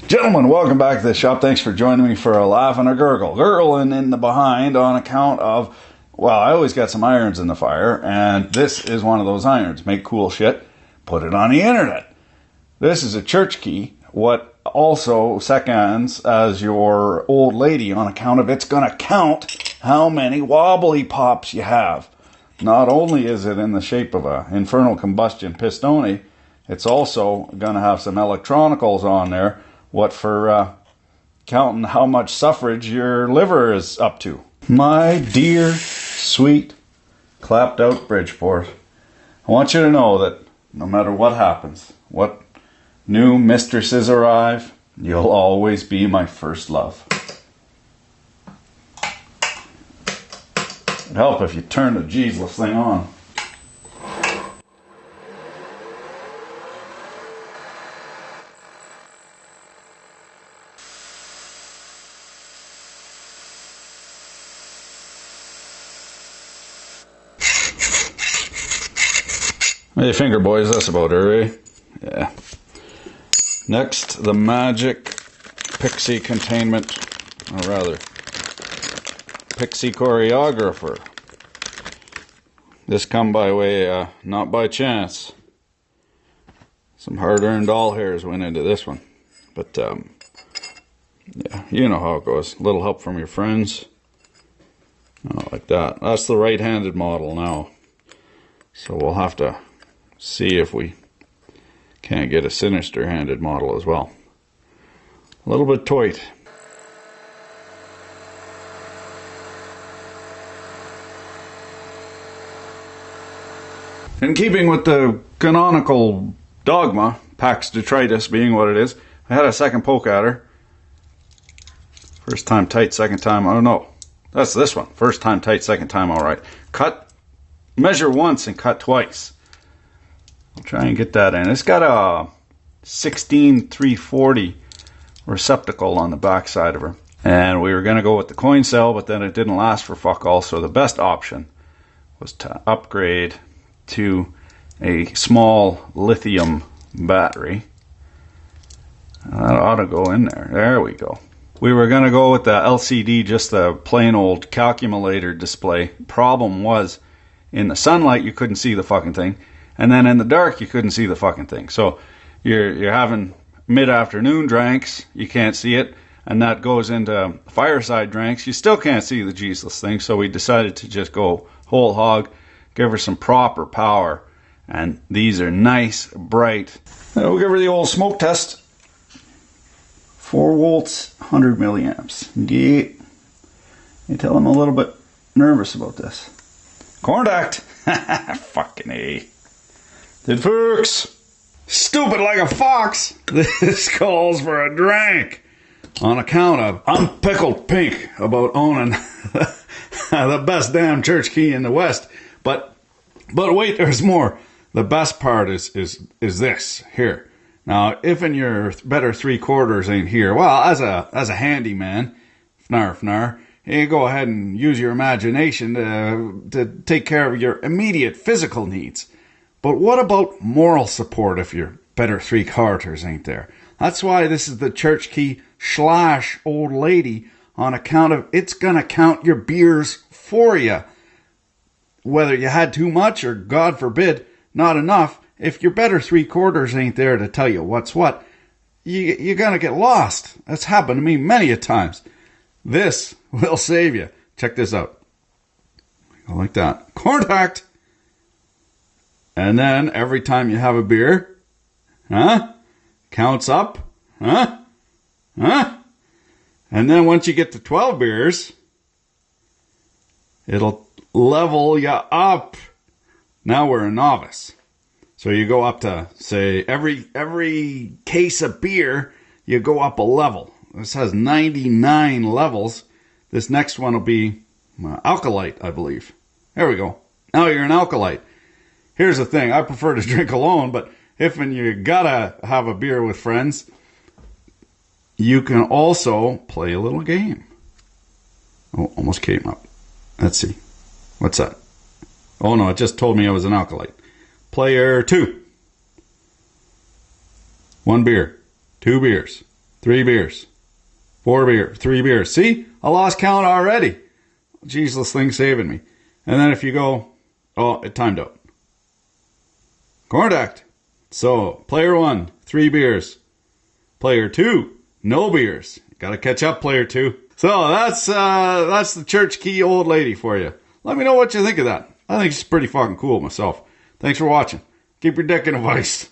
Gentlemen, welcome back to the shop. Thanks for joining me for a laugh and a gurgle. Gurgling in the behind on account of, well, I always got some irons in the fire, and this is one of those irons. Make cool shit, put it on the internet. This is a church key, what also seconds as your old lady on account of it's going to count how many wobbly pops you have. Not only is it in the shape of a infernal combustion pistone, it's also going to have some electronicals on there. What for counting how much suffrage your liver is up to. My dear, sweet, clapped out Bridgeport, I want you to know that no matter what happens, what new mistresses arrive, you'll always be my first love. It'd help if you turned the Jesus thing on. Hey finger boys, that's about it, eh? Yeah. Next, the magic Pixie containment, or rather, Pixie Choreographer. This come by way, not by chance. Some hard-earned doll hairs went into this one. But, yeah, you know how it goes. A little help from your friends. Oh, like that. That's the right-handed model now. So we'll have to see if we can't get a sinister-handed model as well. A little bit tight. In keeping with the canonical dogma, Pax Detritus being what it is, I had a second poke at her. First time tight, second time, I don't know. That's this one. First time tight, second time alright. Cut, measure once and cut twice. I'll try and get that in. It's got a 16340 receptacle on the back side of her. And we were going to go with the coin cell, but then it didn't last for fuck all. So the best option was to upgrade to a small lithium battery. That ought to go in there. There we go. We were going to go with the LCD, just the plain old calculator display. Problem was, in the sunlight you couldn't see the fucking thing. And then in the dark, you couldn't see the fucking thing. So you're having mid-afternoon drinks, you can't see it, and that goes into fireside drinks. You still can't see the Jesus thing, so we decided to just go whole hog, give her some proper power. And these are nice, bright. We'll give her the old smoke test. 4 volts, 100 milliamps. Yeah. You tell I'm a little bit nervous about this. Contact! Fucking A. Did folks? Stupid like a fox. This calls for a drink. On account of I'm pickled pink about owning the best damn church key in the West. But wait, there's more. The best part is this here. Now, if in your better 3/4 ain't here, well, as a handyman, fnar, you go ahead and use your imagination to take care of your immediate physical needs. But what about moral support if your better 3/4 ain't there? That's why this is the church key / old lady, on account of it's gonna count your beers for you. Whether you had too much or, God forbid, not enough, if your better 3/4 ain't there to tell you what's what, you're gonna get lost. That's happened to me many a times. This will save you. Check this out. Go like that. Contact! And then every time you have a beer, counts up, and then once you get to 12 beers, it'll level you up. Now we're a novice. So you go up to, say, every case of beer, you go up a level. This has 99 levels. This next one will be alkalite, I believe. There we go. Now you're an alkalite. Here's the thing, I prefer to drink alone, but if and you gotta have a beer with friends, you can also play a little game. Oh, almost came up. Let's see. What's that? Oh no, it just told me I was an alkalite. Player 2. 1 beer. 2 beers. 3 beers. 4 beers. 3 beers. See? I lost count already. Jeez, this thing's saving me. And then if you go, oh, it timed out. Contact. So, player 1, 3 beers. Player 2, no beers. Gotta catch up, player 2. So, that's the church key old lady for you. Let me know what you think of that. I think she's pretty fucking cool myself. Thanks for watching. Keep your dick in a vice.